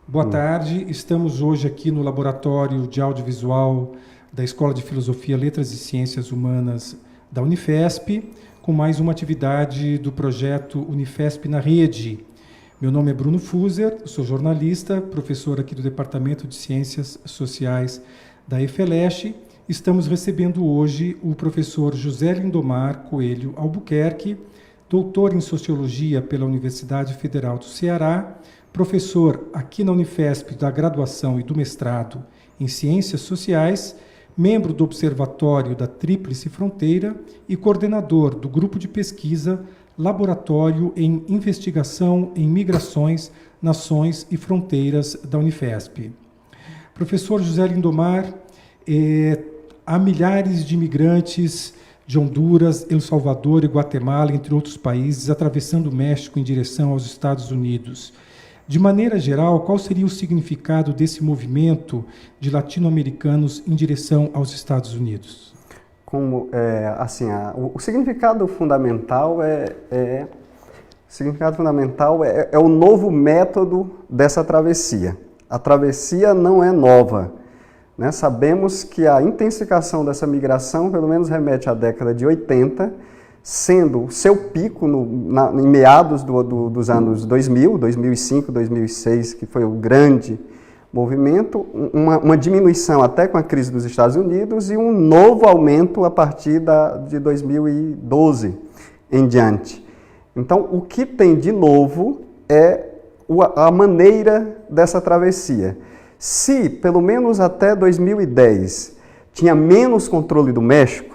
Boa tarde, estamos hoje aqui no Laboratório de Audiovisual da Escola de Filosofia, Letras e Ciências Humanas da Unifesp, com mais uma atividade do projeto Unifesp na Rede. Meu nome é Bruno Fuser, sou jornalista, professor aqui do Departamento de Ciências Sociais da EFELESH. Estamos recebendo hoje o professor José Lindomar Coelho Albuquerque, doutor em Sociologia pela Universidade Federal do Ceará, professor aqui na Unifesp da graduação e do mestrado em Ciências Sociais, membro do Observatório da Tríplice Fronteira e coordenador do grupo de pesquisa Laboratório em Investigação em Migrações, Nações e Fronteiras da Unifesp. Professor José Lindomar, há milhares de imigrantes de Honduras, El Salvador e Guatemala, entre outros países, atravessando o México em direção aos Estados Unidos. De maneira geral, qual seria o significado desse movimento de latino-americanos em direção aos Estados Unidos? O significado fundamental é o novo método dessa travessia. A travessia não é nova, né? Sabemos que a intensificação dessa migração, pelo menos remete à década de 80, sendo seu pico em meados dos anos 2000, 2005, 2006, que foi o grande movimento, uma diminuição até com a crise dos Estados Unidos e um novo aumento a partir de 2012 em diante. Então, o que tem de novo é a maneira dessa travessia. Se, pelo menos até 2010, tinha menos controle do México,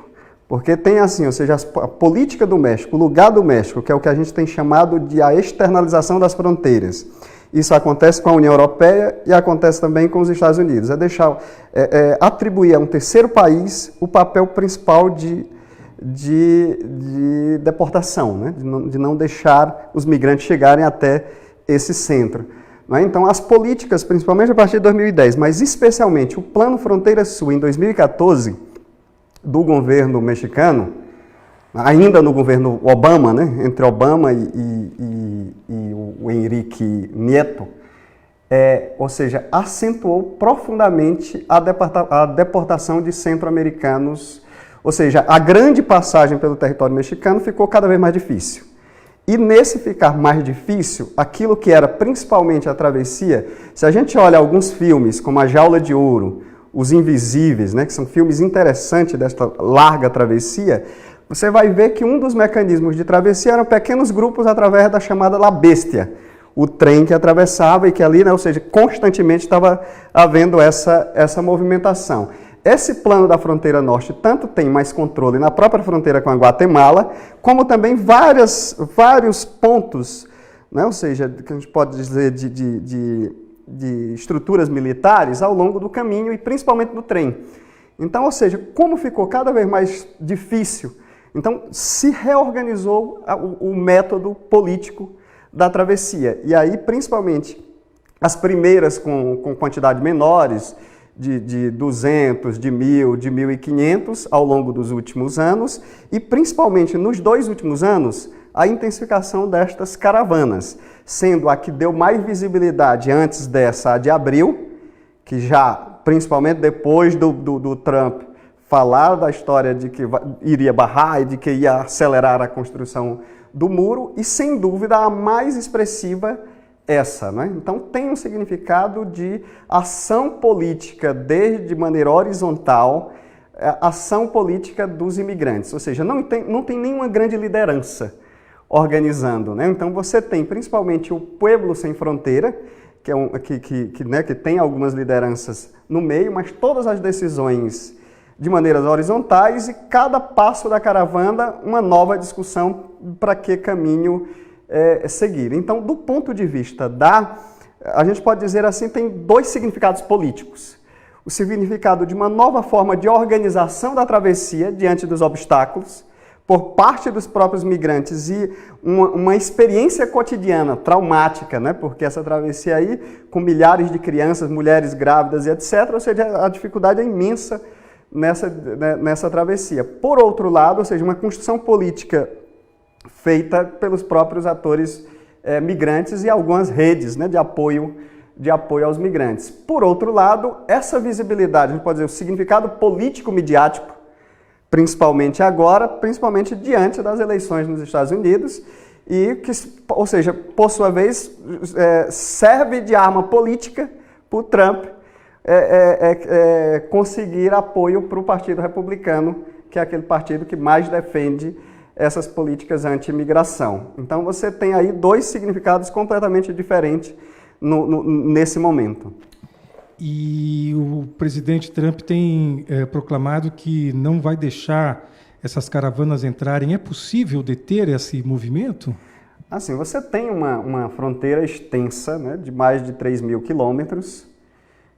porque tem assim, ou seja, a política do México, o lugar do México, que é o que a gente tem chamado de a externalização das fronteiras. Isso acontece com a União Europeia e acontece também com os Estados Unidos. Atribuir a um terceiro país o papel principal de deportação, né? De não deixar os migrantes chegarem até esse centro. Não é? Então, as políticas, principalmente a partir de 2010, mas especialmente o Plano Fronteira Sul em 2014, do governo mexicano, ainda no governo Obama, né, entre Obama e o Enrique Nieto, ou seja, acentuou profundamente a deportação de centro-americanos, ou seja, a grande passagem pelo território mexicano ficou cada vez mais difícil. E nesse ficar mais difícil, aquilo que era principalmente a travessia, se a gente olha alguns filmes como A Jaula de Ouro, Os Invisíveis, né, que são filmes interessantes desta larga travessia, você vai ver que um dos mecanismos de travessia eram pequenos grupos através da chamada La Bestia, o trem que atravessava e que ali, né, ou seja, constantemente estava havendo essa movimentação. Esse plano da fronteira norte tanto tem mais controle na própria fronteira com a Guatemala, como também vários pontos, né, ou seja, que a gente pode dizer de estruturas militares ao longo do caminho e principalmente do trem. Então, ou seja, como ficou cada vez mais difícil, então se reorganizou o método político da travessia. E aí, principalmente, as primeiras com quantidade menores, de 200, de 1.000, de 1.500 ao longo dos últimos anos, e principalmente nos 2 últimos anos, a intensificação destas caravanas, sendo a que deu mais visibilidade antes dessa, a de abril, que já, principalmente depois do Trump falar da história de que iria barrar e de que ia acelerar a construção do muro, e sem dúvida a mais expressiva essa, né? Então tem um significado de ação política de maneira horizontal, ação política dos imigrantes, ou seja, não tem nenhuma grande liderança organizando, né? Então você tem principalmente o Pueblo Sem Fronteira, que tem algumas lideranças no meio, mas todas as decisões de maneiras horizontais e cada passo da caravana uma nova discussão para que caminho seguir. Então, do ponto de vista a gente pode dizer assim, tem 2 significados políticos. O significado de uma nova forma de organização da travessia diante dos obstáculos, por parte dos próprios migrantes e uma experiência cotidiana, traumática, né? Porque essa travessia aí, com milhares de crianças, mulheres grávidas e etc., ou seja, a dificuldade é imensa nessa travessia. Por outro lado, ou seja, uma construção política feita pelos próprios atores migrantes e algumas redes, né, de apoio de apoio aos migrantes. Por outro lado, essa visibilidade, a gente pode dizer, o significado político-midiático, principalmente agora, principalmente diante das eleições nos Estados Unidos, e que, ou seja, por sua vez, serve de arma política para o Trump conseguir apoio para o Partido Republicano, que é aquele partido que mais defende essas políticas anti-imigração. Então você tem aí dois significados completamente diferentes nesse momento. E o presidente Trump tem proclamado que não vai deixar essas caravanas entrarem. É possível deter esse movimento? Assim, você tem uma fronteira extensa, né, de mais de 3 mil quilômetros.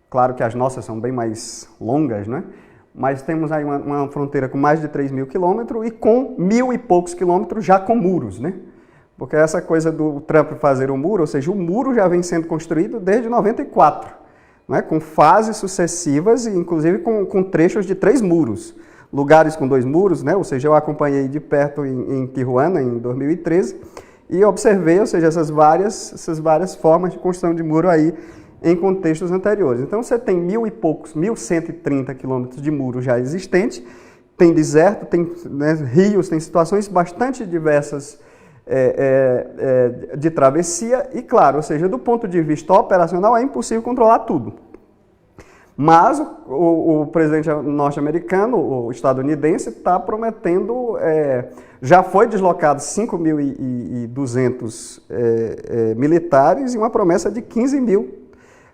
Claro que as nossas são bem mais longas, né? Mas temos aí uma fronteira com mais de 3 mil quilômetros e com 1.000 e poucos quilômetros já com muros, né? Porque essa coisa do Trump fazer o muro, ou seja, o muro já vem sendo construído desde 94, né? Com fases sucessivas e inclusive com trechos de 3 muros. Lugares com 2 muros, né? Ou seja, eu acompanhei de perto em Tijuana em 2013 e observei, ou seja, essas várias formas de construção de muro aí em contextos anteriores. Então você tem 1.000 e poucos, 1.130 quilômetros de muro já existente, tem deserto, tem, né, rios, tem situações bastante diversas de travessia e, claro, ou seja, do ponto de vista operacional é impossível controlar tudo. Mas o presidente norte-americano, o estadunidense, está prometendo, já foi deslocado 5.200 militares e uma promessa de 15 mil,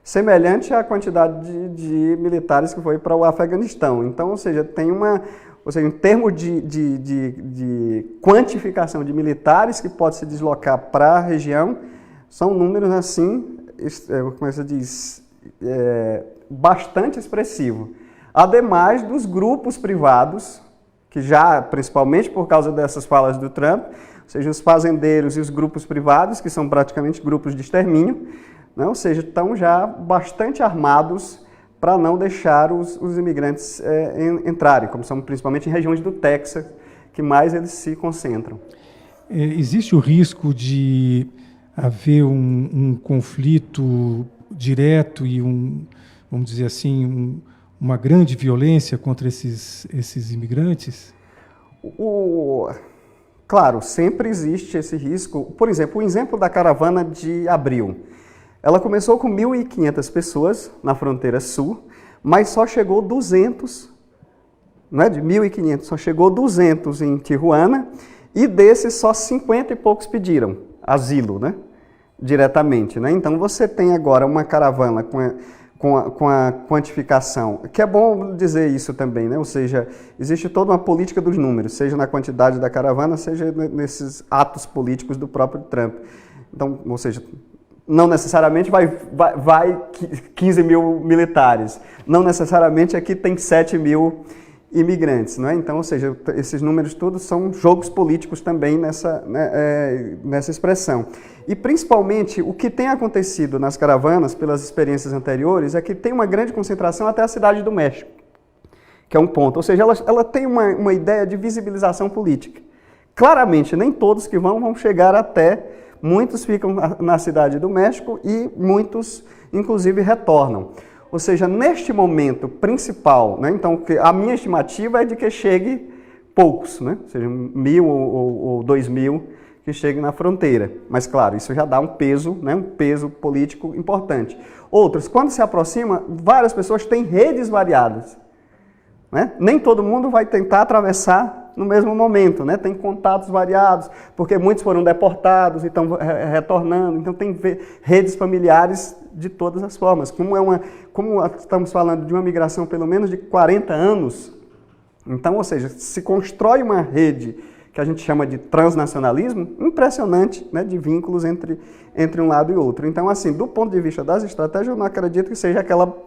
semelhante à quantidade de militares que foi para o Afeganistão. Então, ou seja, tem em termos de quantificação de militares que pode se deslocar para a região, são números assim, como se diz, bastante expressivo. Ademais dos grupos privados, que já, principalmente por causa dessas falas do Trump, ou seja, os fazendeiros e os grupos privados, que são praticamente grupos de extermínio, né? Ou seja, estão já bastante armados para não deixar os imigrantes entrarem, como são principalmente em regiões do Texas, que mais eles se concentram. Existe o risco de haver um conflito direto e vamos dizer assim, uma grande violência contra esses imigrantes? Claro, sempre existe esse risco. Por exemplo, o exemplo da caravana de abril. Ela começou com 1.500 pessoas na fronteira sul, mas só chegou 200, não é? De 1.500, só chegou 200 em Tijuana, e desses só 50 e poucos pediram asilo, né? Diretamente, né? Então você tem agora uma caravana com a quantificação, que é bom dizer isso também, né? Ou seja, existe toda uma política dos números, seja na quantidade da caravana, seja nesses atos políticos do próprio Trump. Então, ou seja, não necessariamente vai 15 mil militares, não necessariamente aqui tem 7 mil imigrantes, não é? Então, ou seja, esses números todos são jogos políticos também nessa expressão. E principalmente o que tem acontecido nas caravanas, pelas experiências anteriores, é que tem uma grande concentração até a cidade do México, que é um ponto. Ou seja, ela tem uma ideia de visibilização política. Claramente, nem todos que vão chegar até. Muitos ficam na cidade do México e muitos, inclusive, retornam. Ou seja, neste momento principal, né, então a minha estimativa é de que chegue poucos, né, ou seja, 1.000 ou 2.000 que cheguem na fronteira. Mas, claro, isso já dá um peso, né, um peso político importante. Outros, quando se aproxima, várias pessoas têm redes variadas. Né? Nem todo mundo vai tentar atravessar no mesmo momento, né? Tem contatos variados, porque muitos foram deportados e estão retornando, então tem redes familiares de todas as formas. Como estamos falando de uma migração pelo menos de 40 anos, então, ou seja, se constrói uma rede que a gente chama de transnacionalismo, impressionante, né? De vínculos entre um lado e outro. Então, assim, do ponto de vista das estratégias, eu não acredito que seja aquela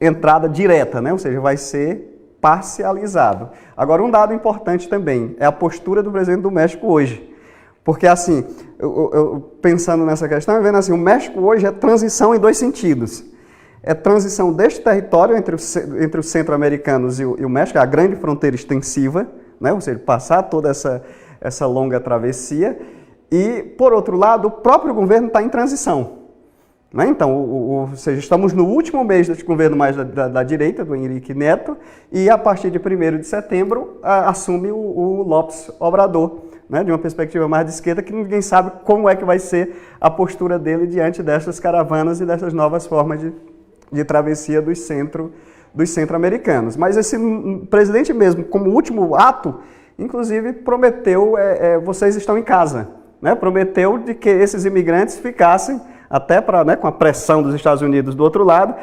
entrada direta, né? Ou seja, vai ser parcializado. Agora, um dado importante também é a postura do presidente do México hoje. Porque, assim, eu pensando nessa questão, vendo assim, o México hoje é transição em dois sentidos. É transição deste território entre os centro-americanos e o México, a grande fronteira extensiva, né? Ou seja, passar toda essa longa travessia. E, por outro lado, o próprio governo está em transição. Né? Então, ou seja, estamos no último mês deste governo mais da direita, do Henrique Neto, e a partir de 1º de setembro assume o López Obrador, né? De uma perspectiva mais de esquerda, que ninguém sabe como é que vai ser a postura dele diante dessas caravanas e dessas novas formas de travessia dos centro-americanos. Mas esse presidente mesmo, como último ato, inclusive prometeu, vocês estão em casa, né? Prometeu de que esses imigrantes ficassem, até né, com a pressão dos Estados Unidos do outro lado,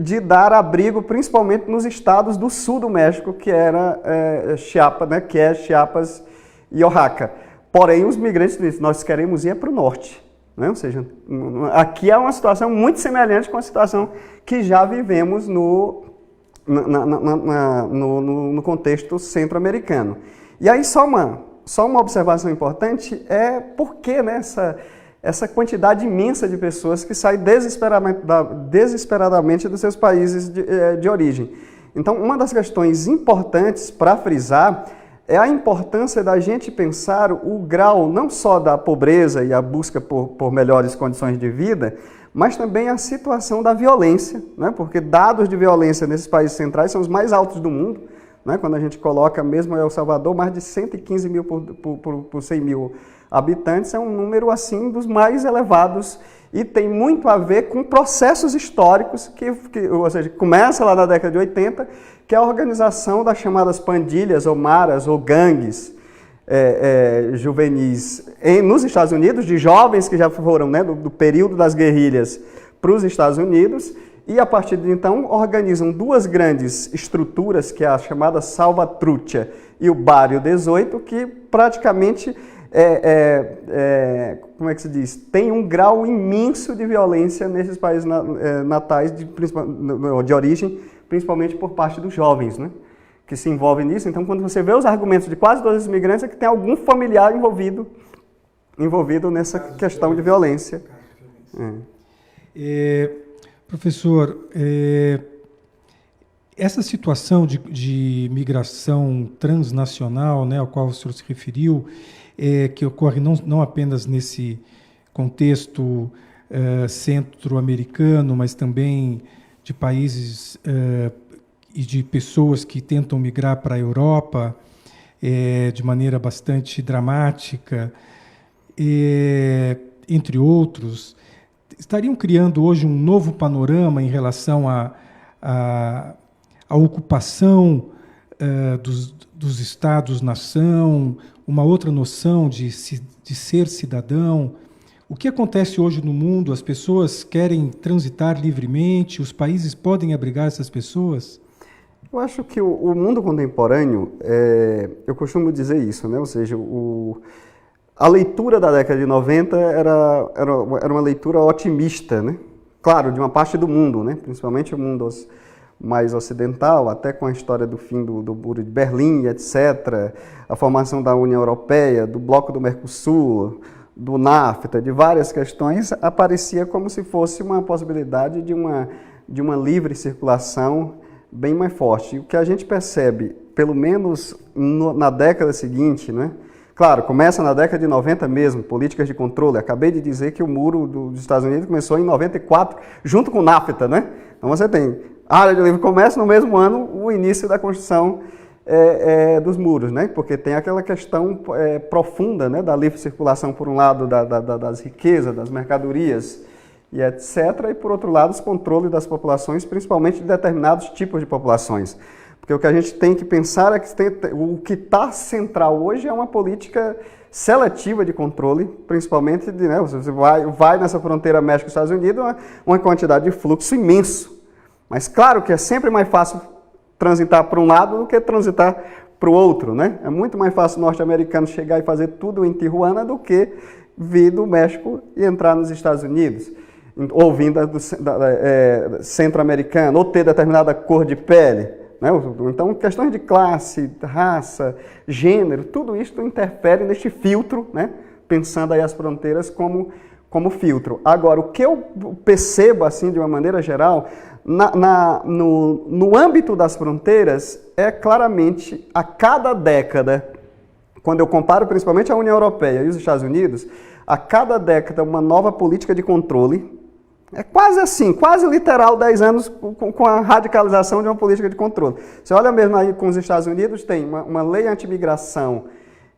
de dar abrigo principalmente nos estados do sul do México, que era Chiapas, né, que é Chiapas e Oaxaca. Porém, os migrantes disseram, nós queremos ir para o norte. Né? Ou seja, aqui é uma situação muito semelhante com a situação que já vivemos no contexto centro-americano. E aí só uma observação importante é por que, né, essa quantidade imensa de pessoas que saem desesperadamente dos seus países de origem. Então, uma das questões importantes para frisar é a importância da gente pensar o grau não só da pobreza e a busca por melhores condições de vida, mas também a situação da violência, né? Porque dados de violência nesses países centrais são os mais altos do mundo, né? Quando a gente coloca mesmo El Salvador, mais de 115 mil por 100 mil habitantes, é um número assim dos mais elevados e tem muito a ver com processos históricos ou seja, começa lá na década de 80, que é a organização das chamadas pandilhas ou maras ou gangues juvenis nos Estados Unidos, de jovens que já foram, né, do período das guerrilhas para os Estados Unidos, e a partir de então organizam duas grandes estruturas, que é a chamada Salvatrucha e o Barrio 18, que praticamente como é que se diz? Tem um grau imenso de violência nesses países natais de origem, principalmente por parte dos jovens, né? Que se envolvem nisso. Então, quando você vê os argumentos de quase todos os imigrantes, é que tem algum familiar envolvido nessa questão de violência. Professor, essa situação de migração transnacional, né, ao qual o senhor se referiu, que ocorre não apenas nesse contexto centro-americano, mas também de países e de pessoas que tentam migrar para a Europa de maneira bastante dramática, entre outros, estariam criando hoje um novo panorama em relação à ocupação dos Estados-nação, uma outra noção de ser cidadão. O que acontece hoje no mundo? As pessoas querem transitar livremente? Os países podem abrigar essas pessoas? Eu acho que o mundo contemporâneo, eu costumo dizer isso, né? Ou seja, a leitura da década de 90 era uma leitura otimista, né? Claro, de uma parte do mundo, né? Principalmente o mundo mais ocidental, até com a história do fim do Muro de Berlim, etc., a formação da União Europeia, do Bloco do Mercosul, do NAFTA, de várias questões, aparecia como se fosse uma possibilidade de uma livre circulação bem mais forte. E o que a gente percebe, pelo menos na década seguinte, né? Claro, começa na década de 90 mesmo, políticas de controle. Acabei de dizer que o Muro dos Estados Unidos começou em 94, junto com o NAFTA, né? Então você tem a área de livre comércio, no mesmo ano, o início da construção dos muros, né? Porque tem aquela questão profunda, né, da livre circulação, por um lado, das riquezas, das mercadorias e etc., e por outro lado, os controles das populações, principalmente de determinados tipos de populações. Porque o que a gente tem que pensar é que o que está central hoje é uma política seletiva de controle, principalmente, né, você vai nessa fronteira México-Estados Unidos, uma quantidade de fluxo imenso. Mas claro que é sempre mais fácil transitar para um lado do que transitar para o outro, né? É muito mais fácil o norte-americano chegar e fazer tudo em Tijuana do que vir do México e entrar nos Estados Unidos, ou vir centro-americano, ou ter determinada cor de pele, né? Então, questões de classe, raça, gênero, tudo isso interfere neste filtro, né? Pensando aí as fronteiras como filtro. Agora, o que eu percebo, assim, de uma maneira geral, no âmbito das fronteiras, é claramente, a cada década, quando eu comparo principalmente a União Europeia e os Estados Unidos, a cada década uma nova política de controle, É quase assim, quase literal 10 anos com a radicalização de uma política de controle. Você olha mesmo aí com os Estados Unidos, tem uma lei antimigração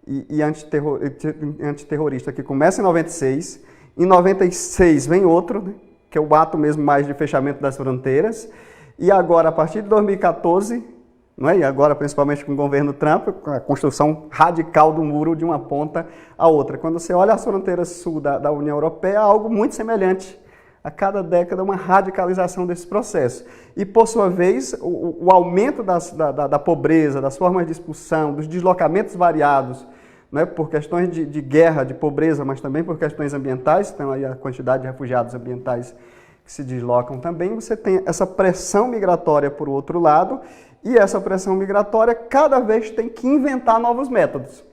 e antiterrorista que começa em 96. Em 96 vem outro, né, que é o ato mesmo mais de fechamento das fronteiras. E agora, a partir de 2014, não é? E agora principalmente com o governo Trump, a construção radical do muro de uma ponta à outra. Quando você olha as fronteiras sul da União Europeia, é algo muito semelhante. A cada década, uma radicalização desse processo. E, por sua vez, o aumento da pobreza, das formas de expulsão, dos deslocamentos variados, né, por questões de guerra, de pobreza, mas também por questões ambientais, então aí a quantidade de refugiados ambientais que se deslocam também, você tem essa pressão migratória por outro lado, e essa pressão migratória cada vez tem que inventar novos métodos.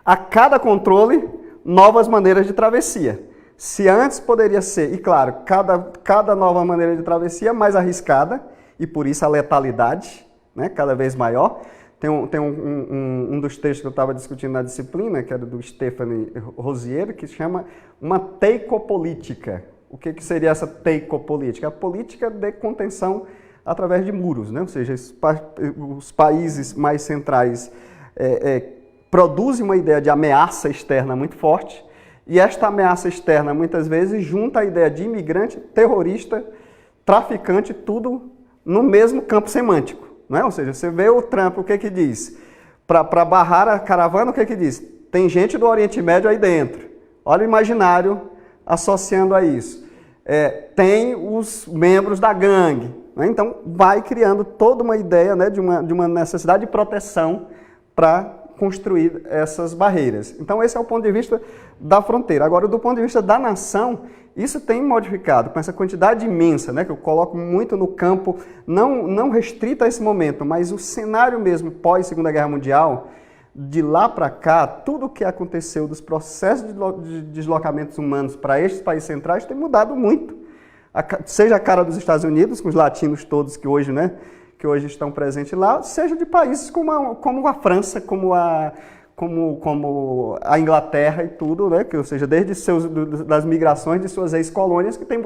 A cada controle, novas maneiras de travessia. Se antes poderia ser, e claro, cada nova maneira de travessia mais arriscada, e por isso a letalidade, né, cada vez maior. Tem um dos textos que eu estava discutindo na disciplina, que era do Stephanie Rosier, que se chama uma teicopolítica. O que seria essa teicopolítica? A política de contenção através de muros, né? Ou seja, os países mais centrais produzem uma ideia de ameaça externa muito forte, e esta ameaça externa, muitas vezes, junta a ideia de imigrante, terrorista, traficante, tudo no mesmo campo semântico. Não é? Ou seja, você vê o Trump, o que diz? Para barrar a caravana, o que diz? Tem gente do Oriente Médio aí dentro. Olha o imaginário associando a isso. Tem os membros da gangue. Né? Então, vai criando toda uma ideia, né, de uma necessidade de proteção para construir essas barreiras. Então, esse é o ponto de vista da fronteira. Agora, do ponto de vista da nação, isso tem modificado, com essa quantidade imensa, né, que eu coloco muito no campo, não restrito a esse momento, mas o cenário mesmo pós-Segunda Guerra Mundial, de lá para cá, tudo o que aconteceu dos processos de deslocamentos humanos para estes países centrais tem mudado muito. Seja a cara dos Estados Unidos, com os latinos todos que hoje, né, que hoje estão presentes lá, seja de países como a França, como a Inglaterra e tudo, né? Ou seja, desde das migrações de suas ex-colônias, que tem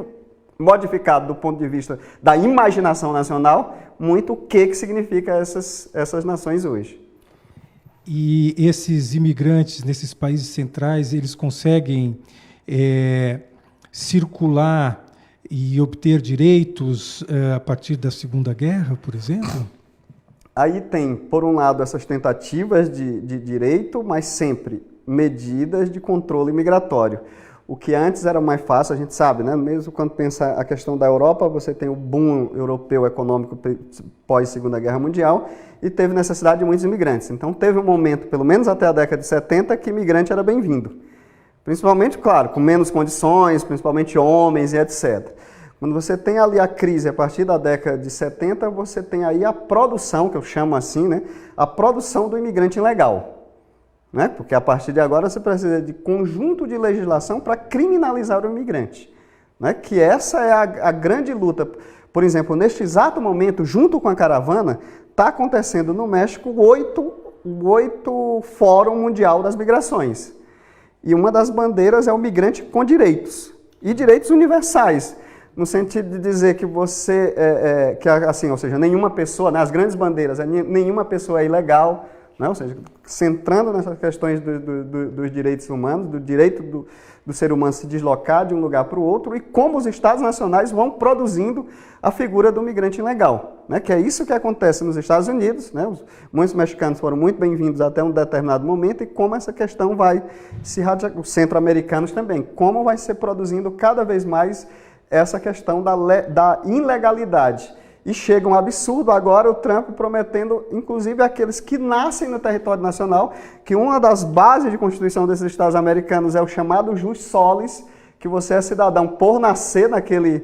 modificado do ponto de vista da imaginação nacional muito o que significa essas nações hoje. E esses imigrantes nesses países centrais, eles conseguem circular e obter direitos a partir da Segunda Guerra, por exemplo? Aí tem, por um lado, essas tentativas de direito, mas sempre medidas de controle migratório. O que antes era mais fácil, a gente sabe, né? Mesmo quando pensa a questão da Europa, você tem o boom europeu econômico pós-Segunda Guerra Mundial e teve necessidade de muitos imigrantes. Então teve um momento, pelo menos até a década de 70, que imigrante era bem-vindo. Principalmente, claro, com menos condições, principalmente homens e etc. Quando você tem ali a crise a partir da década de 70, você tem aí a produção, que eu chamo assim, né? A produção do imigrante ilegal. Né? Porque a partir de agora você precisa de conjunto de legislação para criminalizar o imigrante. Né? Que essa é a grande luta. Por exemplo, neste exato momento, junto com a caravana, está acontecendo no México o 8 Fórum Mundial das Migrações. E uma das bandeiras é o migrante com direitos. E direitos universais. No sentido de dizer que você, assim, ou seja, nenhuma pessoa, nas grandes bandeiras, nenhuma pessoa é ilegal, né? Ou seja, centrando nessas questões dos direitos humanos, do direito do ser humano se deslocar de um lugar para o outro, e como os Estados nacionais vão produzindo a figura do migrante ilegal, né? Que é isso que acontece nos Estados Unidos, né? Muitos mexicanos foram muito bem-vindos até um determinado momento, e como essa questão vai se radicalizar, os centro-americanos também, como vai ser produzindo cada vez mais essa questão da ilegalidade. E chega um absurdo agora o Trump prometendo, inclusive, aqueles que nascem no território nacional, que uma das bases de constituição desses Estados americanos é o chamado jus solis, que você é cidadão por nascer naquele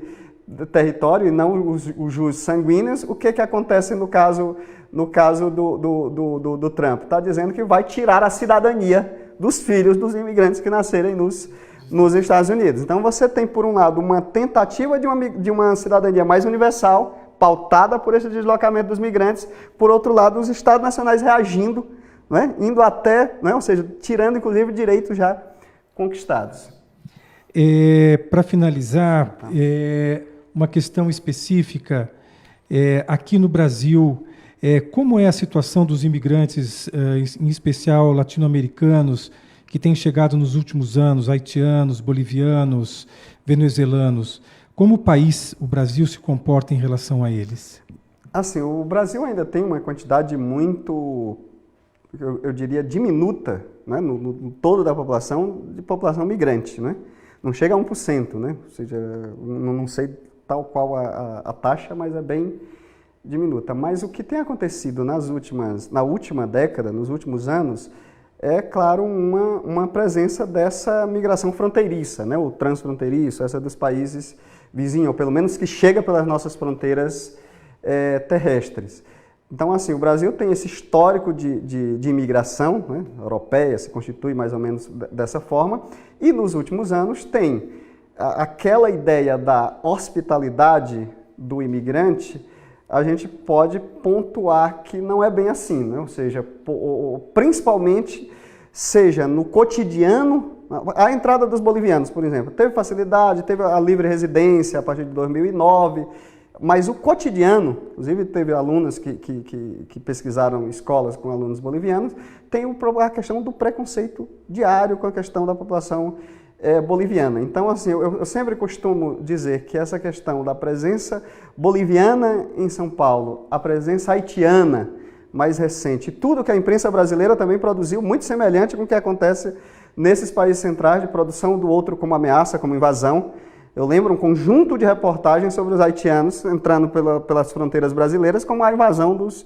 território e não os jus sanguíneos. O que acontece no caso do Trump? Está dizendo que vai tirar a cidadania dos filhos dos imigrantes que nascerem nos Estados Unidos. Então você tem, por um lado, uma tentativa de uma cidadania mais universal, pautada por esse deslocamento dos migrantes, por outro lado, os Estados nacionais reagindo, né, indo até, né, ou seja, tirando inclusive direitos já conquistados. Para finalizar, uma questão específica, aqui no Brasil, como é a situação dos imigrantes, em especial latino-americanos, que têm chegado nos últimos anos, haitianos, bolivianos, venezuelanos? Como o país, o Brasil, se comporta em relação a eles? Assim, o Brasil ainda tem uma quantidade muito, eu diria, diminuta, né, no todo da população, de população migrante, né? Não chega a 1%, né? Ou seja, não sei tal qual a taxa, mas é bem diminuta. Mas o que tem acontecido na última década, nos últimos anos, é, claro, uma presença dessa migração fronteiriça, né? O transfronteiriço, essa dos países vizinhos, ou pelo menos que chega pelas nossas fronteiras terrestres. Então, assim, o Brasil tem esse histórico de imigração, né, europeia, se constitui mais ou menos dessa forma, e nos últimos anos tem aquela ideia da hospitalidade do imigrante, a gente pode pontuar que não é bem assim, né? Ou seja, principalmente seja no cotidiano, a entrada dos bolivianos, por exemplo, teve facilidade, teve a livre residência a partir de 2009, mas o cotidiano, inclusive teve alunas que pesquisaram escolas com alunos bolivianos, tem a questão do preconceito diário com a questão da população boliviana. Então, assim, eu sempre costumo dizer que essa questão da presença boliviana em São Paulo, a presença haitiana mais recente, tudo que a imprensa brasileira também produziu, muito semelhante com o que acontece nesses países centrais, de produção do outro como ameaça, como invasão. Eu lembro um conjunto de reportagens sobre os haitianos entrando pelas fronteiras brasileiras, como a invasão dos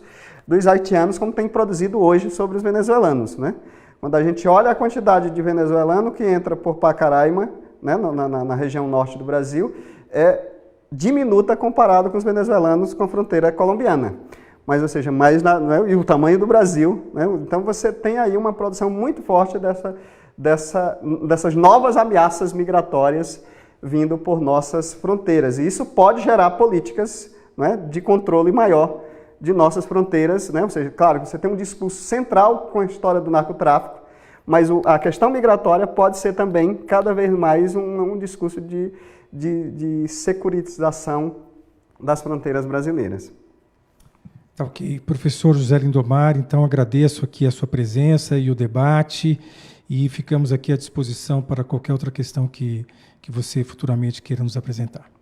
haitianos, como tem produzido hoje sobre os venezuelanos, né? Quando a gente olha a quantidade de venezuelano que entra por Pacaraima, né, na região norte do Brasil, é diminuta comparado com os venezuelanos com a fronteira colombiana. Mas, ou seja, né, e o tamanho do Brasil, né? Então você tem aí uma produção muito forte dessas novas ameaças migratórias vindo por nossas fronteiras. E isso pode gerar políticas, né, de controle maior de nossas fronteiras, né? Ou seja, claro, você tem um discurso central com a história do narcotráfico, mas a questão migratória pode ser também, cada vez mais, um discurso de securitização das fronteiras brasileiras. Tá, ok. Professor José Lindomar, então agradeço aqui a sua presença e o debate, e ficamos aqui à disposição para qualquer outra questão que você futuramente queira nos apresentar.